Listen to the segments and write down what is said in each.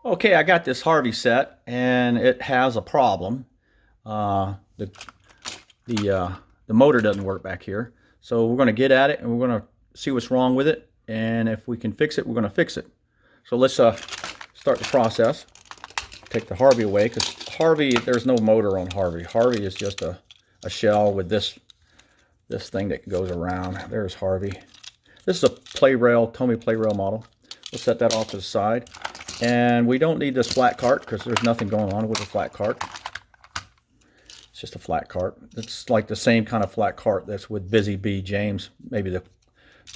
Okay, I got this Harvey set, and it has a problem. Uh, the the motor doesn't work back here, so we're going to get at it and we're going to see what's wrong with it, and if we can fix it, we're going to fix it. So let's start the process. Take the Harvey away, because Harvey, there's no motor on Harvey. Harvey is just a shell with this thing that goes around. There's Harvey. This is a play rail, Tomy play rail model. We'll set that off to the side. And we don't need this flat cart because there's nothing going on with a flat cart. It's just a flat cart. It's like the same kind of flat cart that's with Busy Bee James. Maybe the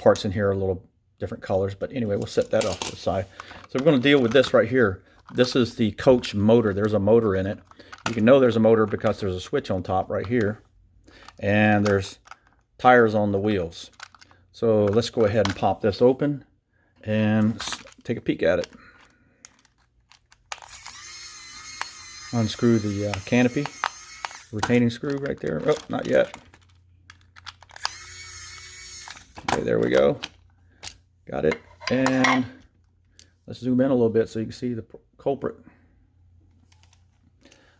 parts in here are a little different colors, but anyway, we'll set that off to the side. So we're going to deal with this right here. This is the coach motor. There's a motor in it. You can know there's a motor because there's a switch on top right here, and there's tires on the wheels. So let's go ahead and pop this open and take a peek at it. Unscrew the canopy, retaining screw right there. Oh, not yet. Okay, there we go. Got it. And let's zoom in a little bit so you can see the culprit.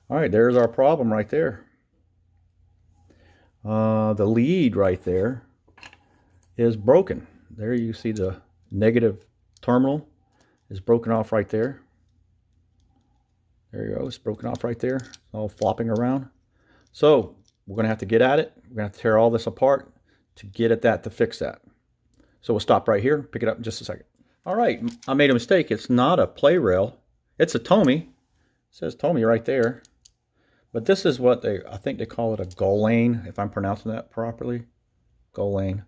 All right, there's our problem right there. The lead right there is broken. There you see the negative terminal is broken off right there. There you go, it's broken off right there. It's all flopping around. So we're going to have to get at it. We're going to have to tear all this apart to get at that, to fix that. So we'll stop right here, pick it up in just a second. All right, I made a mistake. It's not a play rail. It's a Tomy. It says Tomy right there. But this is what I think they call it a Golane, if I'm pronouncing that properly. Golane.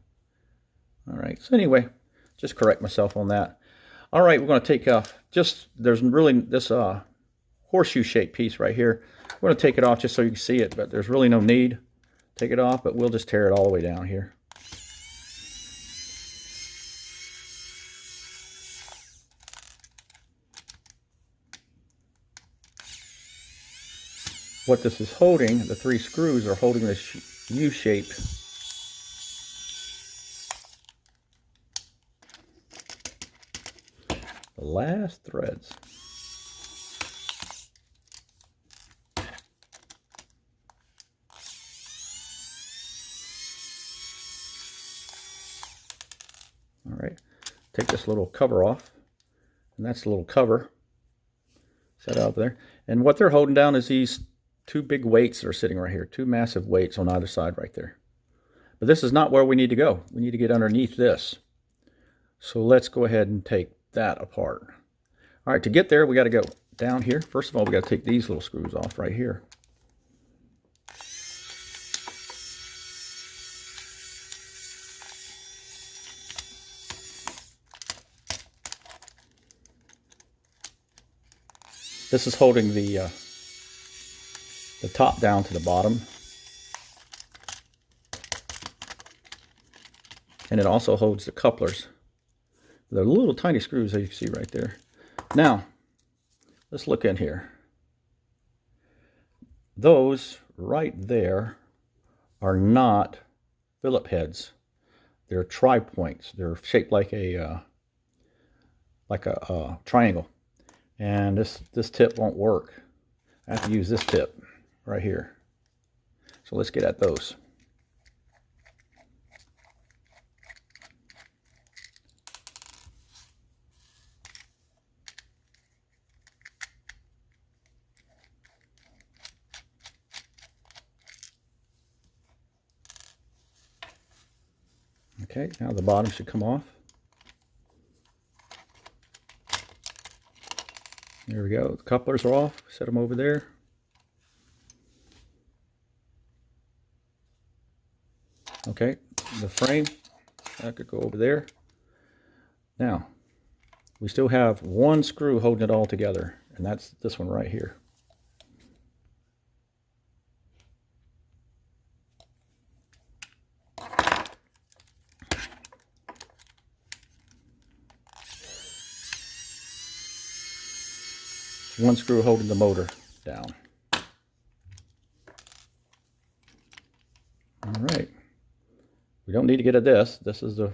All right, so anyway, just correct myself on that. All right, we're going to take there's really this horseshoe shaped piece right here. We're going to take it off just so you can see it, but there's really no need to take it off, but we'll just tear it all the way down here. What this is holding, the three screws are holding this U shape. The last threads. All right, take this little cover off, and that's the little cover set out there. And what they're holding down is these two big weights that are sitting right here, two massive weights on either side right there. But this is not where we need to go. We need to get underneath this. So let's go ahead and take that apart. All right, to get there, we got to go down here. First of all, we got to take these little screws off right here. This is holding the top down to the bottom. And it also holds the couplers. They're little tiny screws that you can see right there. Now, let's look in here. Those right there are not Phillip heads. They're tri-points. They're shaped like a triangle. And this tip won't work. I have to use this tip right here. So let's get at those. Okay, now the bottom should come off. There we go. The couplers are off. Set them over there. Okay, the frame, that could go over there. Now, we still have one screw holding it all together, and that's this one right here. One screw holding the motor down. All right. We don't need to get at this. This is the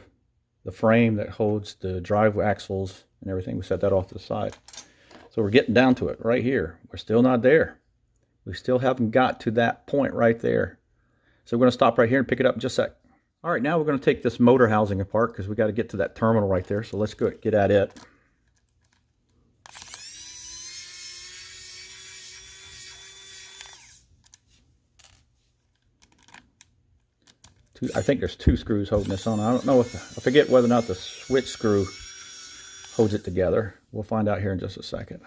frame that holds the drive axles and everything. We set that off to the side. So So we're getting down to it right here. We're still not there. We still haven't got to that point right there. So we're going to stop right here and pick it up in just a sec. All right, now we're going to take this motor housing apart because we got to get to that terminal right there. So let's go get at it. I think there's 2 screws holding this on. I don't know if, I forget whether or not the switch screw holds it together. We'll find out here in just a second.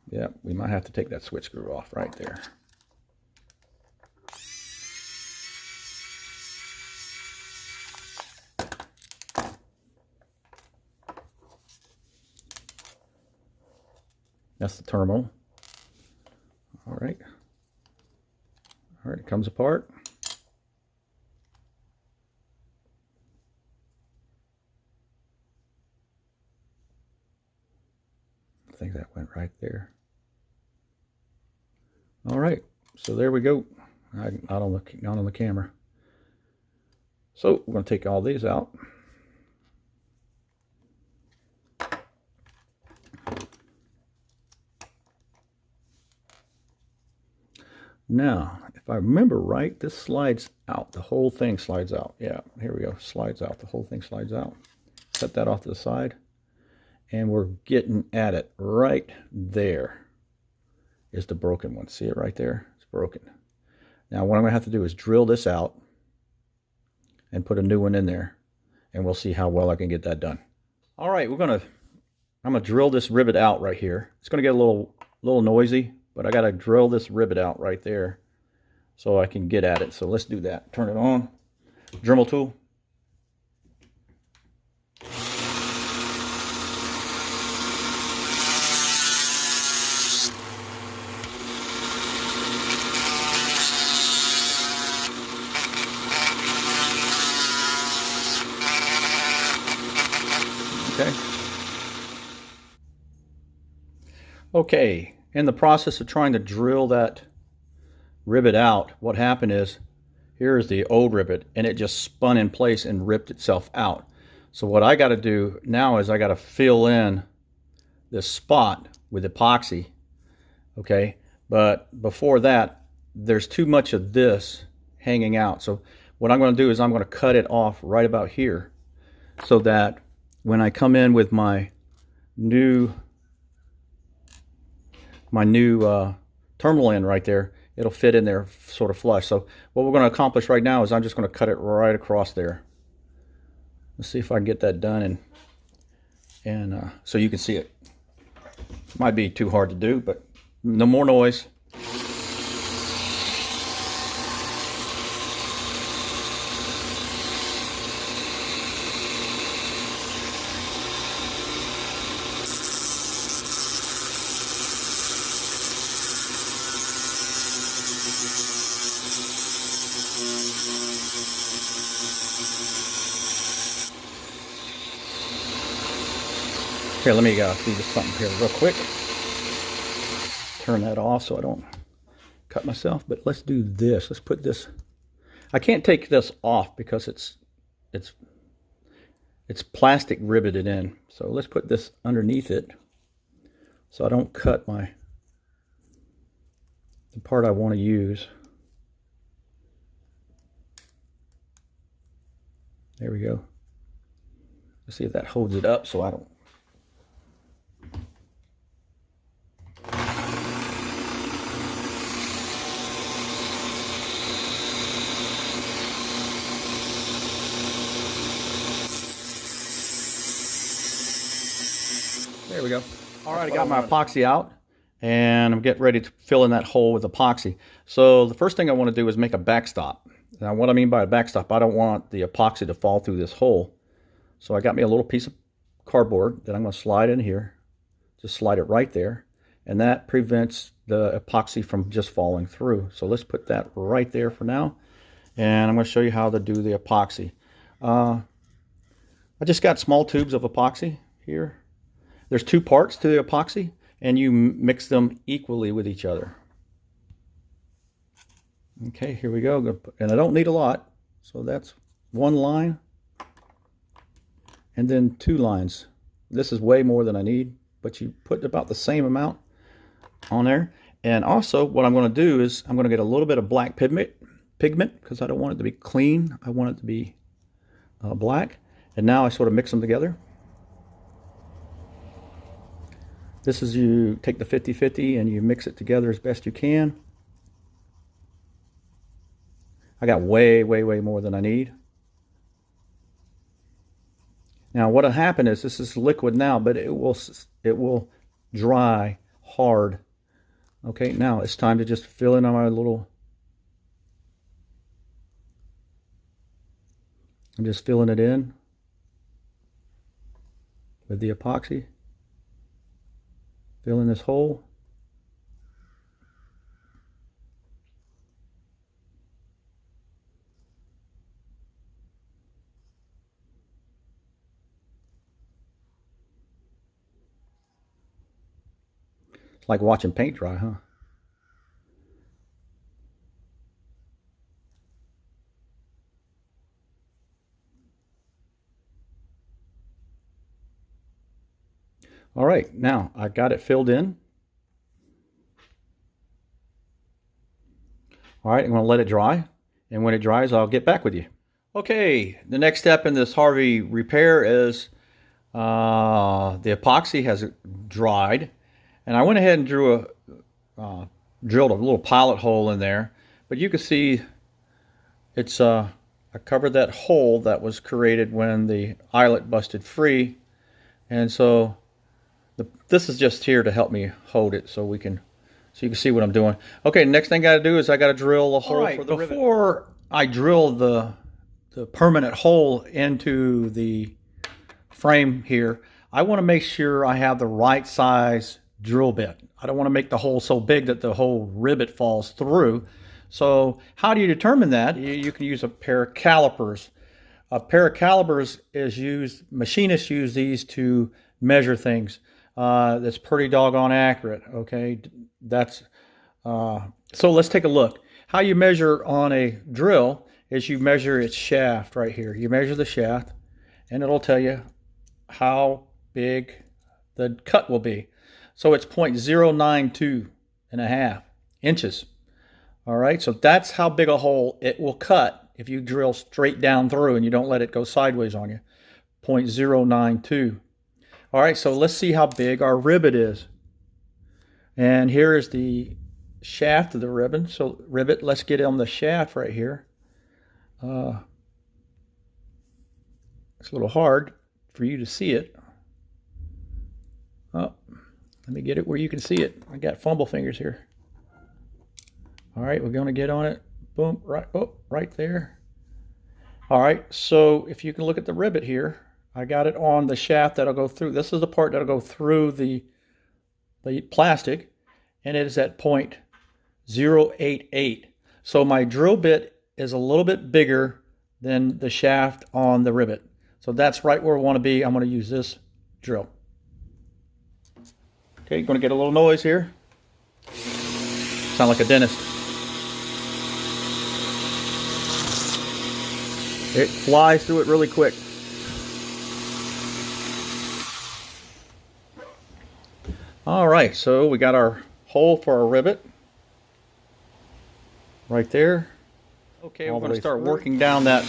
Yeah, we might have to take that switch screw off right there. That's the terminal. All right. All right, it comes apart. I think that went right there. All right, so there we go. Not on the camera. So we're going to take all these out. Now, if I remember right, this slides out. The whole thing slides out. Yeah, here we go. Slides out. The whole thing slides out. Set that off to the side. And we're getting at it right there. Is the broken one. See it right there? It's broken. Now what I'm going to have to do is drill this out and put a new one in there, and we'll see how well I can get that done. All right, I'm going to drill this rivet out right here. It's going to get a little noisy, but I got to drill this rivet out right there so I can get at it. So let's do that. Turn it on. Dremel tool. Okay, in the process of trying to drill that rivet out, what happened is, here is the old rivet, and it just spun in place and ripped itself out. So what I got to do now is I got to fill in this spot with epoxy, okay? But before that, there's too much of this hanging out. So what I'm going to do is I'm going to cut it off right about here so that when I come in with my new terminal end right there, it'll fit in there sort of flush. So what we're going to accomplish right now is I'm just going to cut it right across there. Let's see if I can get that done, and so you can see it. Might be too hard to do, but no more noise. Here, let me do something here real quick. Turn that off so I don't cut myself. But let's do this. Let's put this. I can't take this off because it's plastic riveted in. So let's put this underneath it so I don't cut the part I want to use. There we go. Let's see if that holds it up so I don't. There we go. All right, I got my epoxy out, and I'm getting ready to fill in that hole with epoxy. So the first thing I want to do is make a backstop. Now what I mean by a backstop, I don't want the epoxy to fall through this hole. So I got me a little piece of cardboard that I'm going to slide in here. Just slide it right there, and that prevents the epoxy from just falling through. So let's put that right there for now, and I'm going to show you how to do the epoxy. I just got small tubes of epoxy here. There's 2 parts to the epoxy, and you mix them equally with each other. Okay, here we go. And I don't need a lot, so that's one line. and then 2 lines. This is way more than I need, but you put about the same amount on there. And also what I'm going to do is I'm going to get a little bit of black pigment because I don't want it to be clean. I want it to be black. And now I sort of mix them together. This is, you take the 50-50 and you mix it together as best you can. I got way more than I need. Now what'll happen is, this is liquid now, but it will dry hard. Okay, now it's time to just fill in on my little, I'm just filling it in with the epoxy. Fill in this hole. It's like watching paint dry, huh? All right, now I got it filled in. All right, I'm going to let it dry, and when it dries, I'll get back with you. Okay, the next step in this Harvey repair is the epoxy has dried, and I went ahead and drilled a little pilot hole in there, but you can see it's I covered that hole that was created when the eyelet busted free, and so this is just here to help me hold it so you can see what I'm doing. Okay, next thing I gotta do is I gotta drill a hole for the rivet. Before I drill the permanent hole into the frame here, I want to make sure I have the right size drill bit. I don't want to make the hole so big that the whole rivet falls through. So how do you determine that? You can use a pair of calipers. A pair of calipers is used, machinists use these to measure things. That's pretty doggone accurate, okay? That's so let's take a look. How you measure on a drill is you measure its shaft right here. You measure the shaft, and it'll tell you how big the cut will be. So it's 0.092 inches. All right, so that's how big a hole it will cut if you drill straight down through and you don't let it go sideways on you. 0.092. All right, so let's see how big our rivet is. And here is the shaft of the ribbon. So rivet, let's get on the shaft right here. It's a little hard for you to see it. Oh, let me get it where you can see it. I got fumble fingers here. All right, we're going to get on it. Boom, right, oh, right there. All right, so if you can look at the rivet here, I got it on the shaft that'll go through. This is the part that'll go through the plastic, and it is at 0.088. So my drill bit is a little bit bigger than the shaft on the rivet. So that's right where we want to be. I'm going to use this drill. Okay, going to get a little noise here. Sound like a dentist. It flies through it really quick. All right, so we got our hole for our rivet right there. Okay, we're going to start working down that.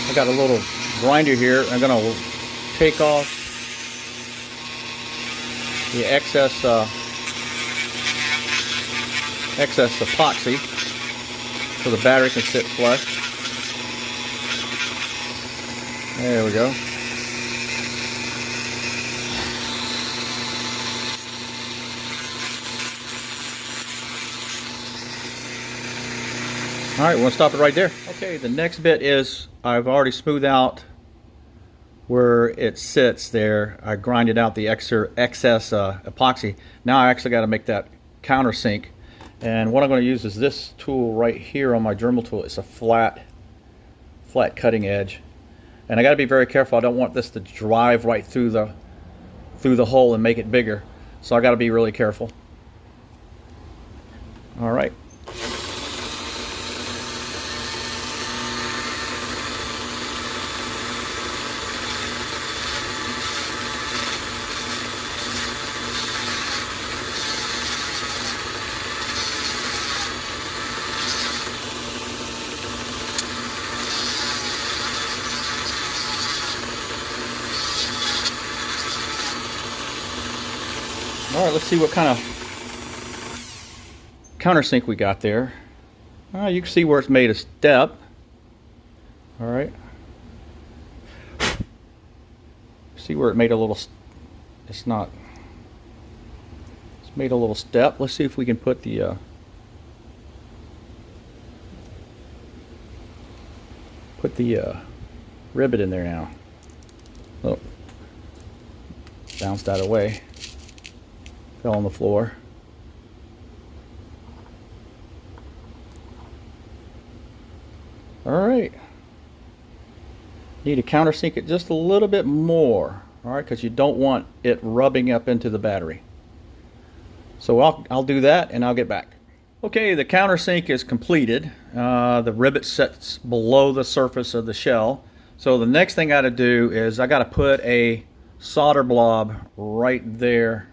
I got a little grinder here. I'm going to take off the excess epoxy so the battery can sit flush. There we go. All right, we're going to stop it right there. Okay, the next bit is I've already smoothed out where it sits there. I grinded out the excess epoxy. Now I actually got to make that countersink. And what I'm going to use is this tool right here on my Dremel tool. It's a flat cutting edge. And I got to be very careful. I don't want this to drive right through the hole and make it bigger. So I got to be really careful. All right. All right, let's see what kind of countersink we got there. You can see where it's made a step. All right. See where it made a little, it's made a little step. Let's see if we can put the rivet in there now. Oh, bounced out of the way. Fell on the floor. All right. Need to countersink it just a little bit more. All right, because you don't want it rubbing up into the battery. So I'll do that and I'll get back. Okay, the countersink is completed. The rivet sits below the surface of the shell. So the next thing I got to do is I got to put a solder blob right there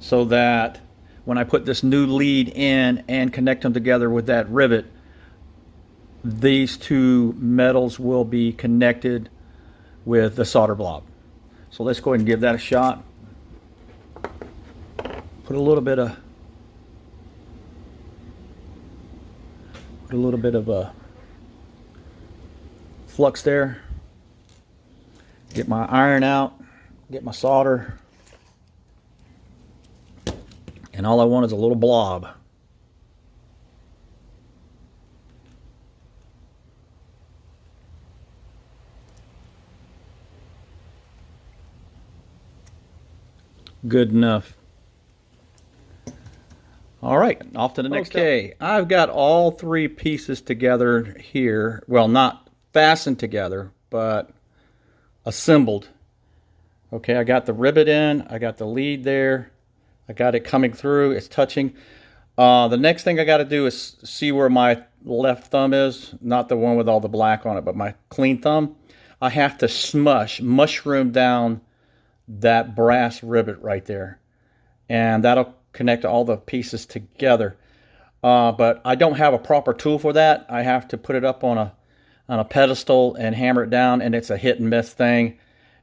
so that when I put this new lead in and connect them together with that rivet, these two metals will be connected with the solder blob. So let's go ahead and give that a shot. Put a little bit of flux there. Get my iron out, get my solder, and all I want is a little blob. Good enough. All right, off to the next step. Okay, I've got all three pieces together here. Well, not fastened together, but assembled. Okay, I got the rivet in, I got the lead there, I got it coming through, it's touching. The next thing I got to do is see where my left thumb is, not the one with all the black on it, but my clean thumb. I have to mushroom down that brass rivet right there, and that'll connect all the pieces together. But I don't have a proper tool for that. I have to put it up on a pedestal and hammer it down, and it's a hit and miss thing,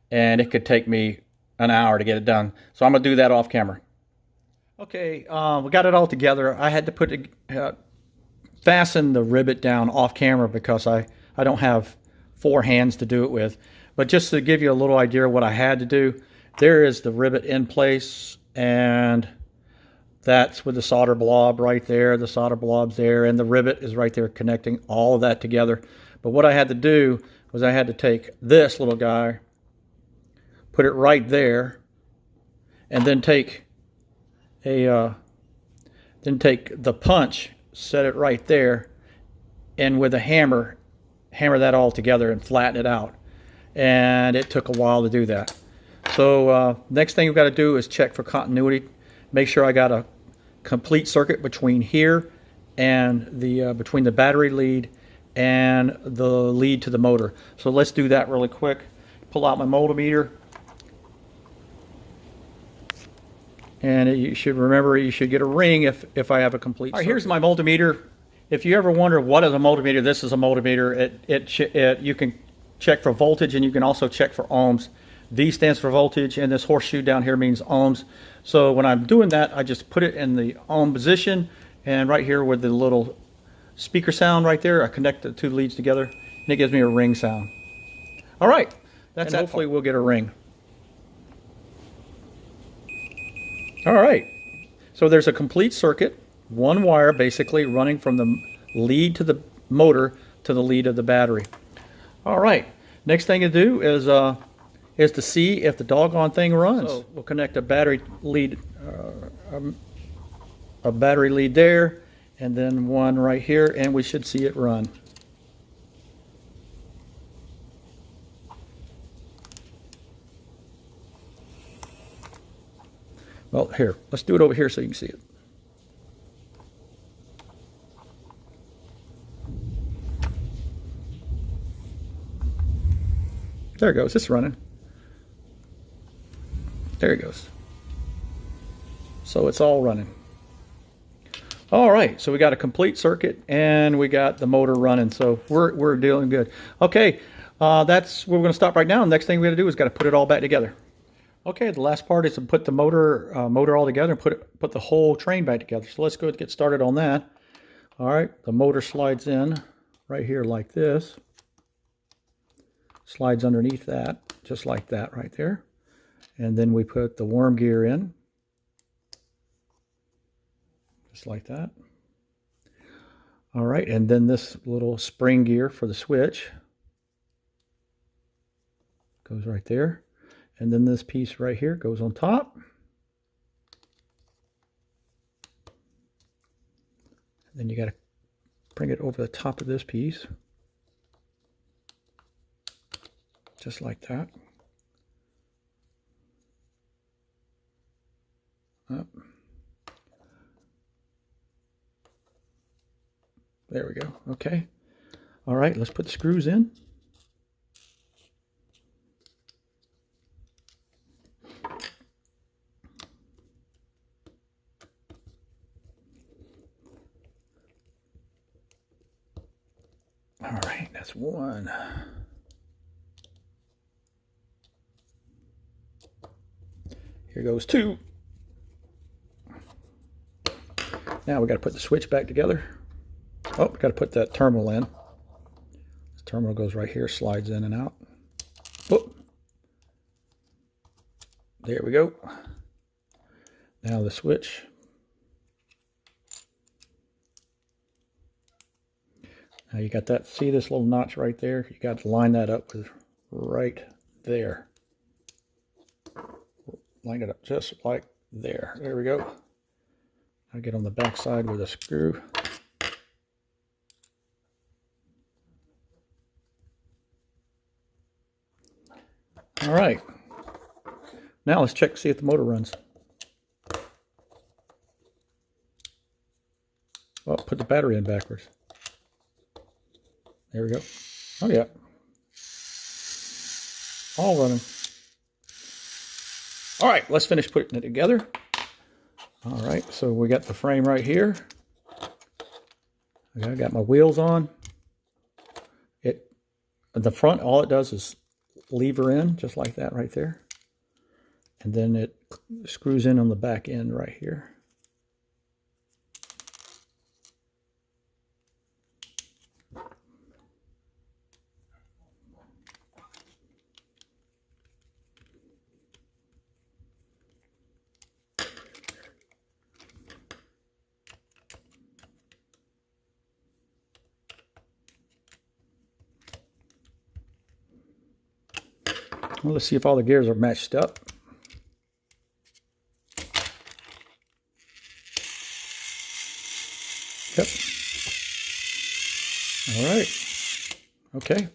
and it could take me an hour to get it done. So I'm gonna do that off camera. Okay, we got it all together. I had to fasten the rivet down off camera because I don't have 4 hands to do it with. But just to give you a little idea of what I had to do, there is the rivet in place, and that's with the solder blob right there. The solder blob's there, and the rivet is right there connecting all of that together. But what I had to do was I had to take this little guy, put it right there, and then take the punch, set it right there, and with a hammer that all together and flatten it out. And it took a while to do that. So next thing we've got to do is check for continuity. Make sure I got a complete circuit between here and between the battery lead and the lead to the motor. So let's do that really quick. Pull out my multimeter. And you should remember, you should get a ring if I have a complete circuit. All right, here's my multimeter. If you ever wonder what is a multimeter, this is a multimeter. You can check for voltage, and you can also check for ohms. V stands for voltage, and this horseshoe down here means ohms. So when I'm doing that, I just put it in the ohm position, and right here with the little speaker sound right there, I connect the two leads together, and it gives me a ring sound. All right, that's it. Hopefully we'll get a ring. All right, so there's a complete circuit, one wire basically running from the lead to the motor to the lead of the battery. All right, next thing to do is to see if the doggone thing runs. So we'll connect a battery lead there, and then one right here, and we should see it run. Well, here, let's do it over here so you can see it. There it goes, it's running. There it goes. So it's all running. All right, so we got a complete circuit and we got the motor running, so we're doing good. Okay, that's where we're going to stop right now. Next thing we got to do is got to put it all back together. Okay, the last part is to put the motor all together and put the whole train back together. So let's go get started on that. All right, the motor slides in right here like this. Slides underneath that, just like that right there. And then we put the worm gear in, just like that. All right, and then this little spring gear for the switch goes right there. And then this piece right here goes on top. And then you got to bring it over the top of this piece, just like that. Up. There we go. Okay. All right, let's put the screws in. All right, that's one. Here goes two. Now we got to put the switch back together. Oh, we got to put that terminal in. This terminal goes right here, slides in and out. Oh, there we go. Now the switch. Now you got that, see this little notch right there? You got to line that up with right there. Line it up just like there. There we go. I get on the back side with a screw. All right. Now let's check to see if the motor runs. Oh, put the battery in backwards. There we go. Oh yeah. All running. All right, let's finish putting it together. All right, so we got the frame right here. Okay, I got my wheels on. The front, all it does is lever in, just like that right there. And then it screws in on the back end right here. Well, let's see if all the gears are matched up. Yep. All right. Okay.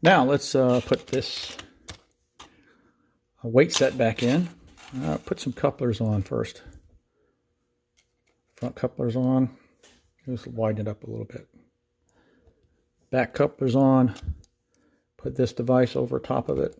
Now let's put this weight set back in. Put some couplers on first. Front couplers on. Just widen it up a little bit. Back couplers on. Put this device over top of it.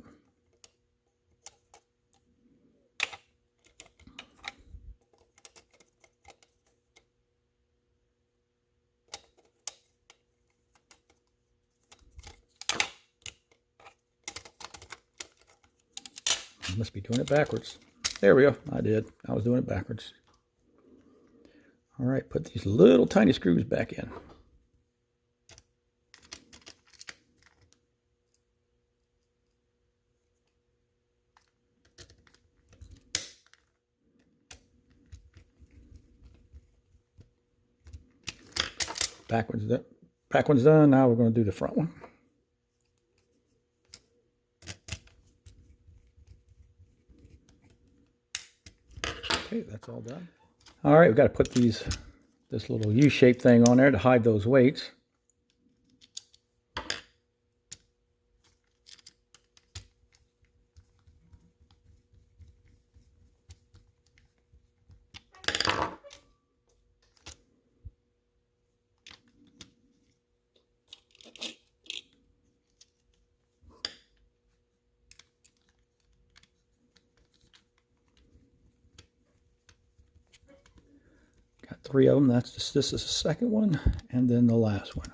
I must be doing it backwards. There we go. I did. I was doing it backwards. All right, put these little tiny screws back in. Back one's done. Now we're going to do the front one. Okay, that's all done. All right, we've got to put this little U-shaped thing on there to hide those weights. Got three of them. This is the second one, and then the last one.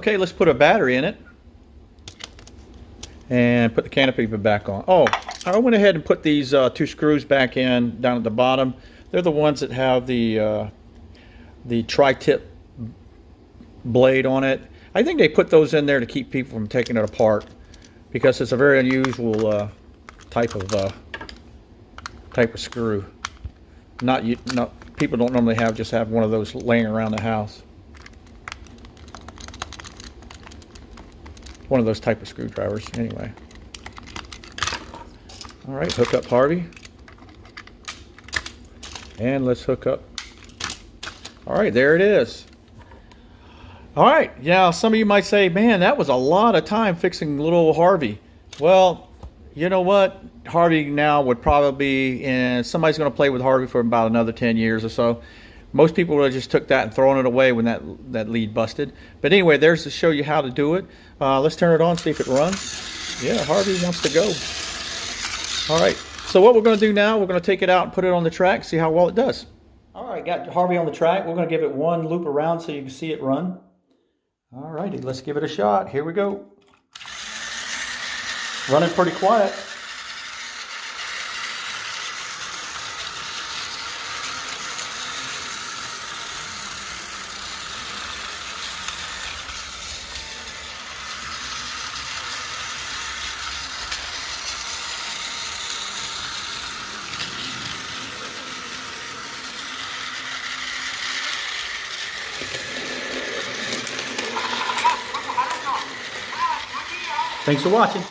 Okay, let's put a battery in it and put the canopy back on. Oh, I went ahead and put these 2 screws back in down at the bottom. They're the ones that have the tri-tip blade on it. I think they put those in there to keep people from taking it apart because it's a very unusual type of screw. Not people don't normally just have one of those laying around the house. One of those type of screwdrivers, anyway. All right, hook up Harvey. And let's hook up. All right, there it is. All right, yeah, some of you might say, man, that was a lot of time fixing little old Harvey. Well, you know what? Harvey now would probably be, and somebody's going to play with Harvey for about another 10 years or so. Most people would have just took that and thrown it away when that lead busted. But anyway, there's to show you how to do it. Let's turn it on, see if it runs. Yeah, Harvey wants to go. All right, so what we're going to do now, we're going to take it out and put it on the track, see how well it does. All right, got Harvey on the track. We're going to give it one loop around so you can see it run. All righty, let's give it a shot. Here we go. Running pretty quiet. Thanks for watching.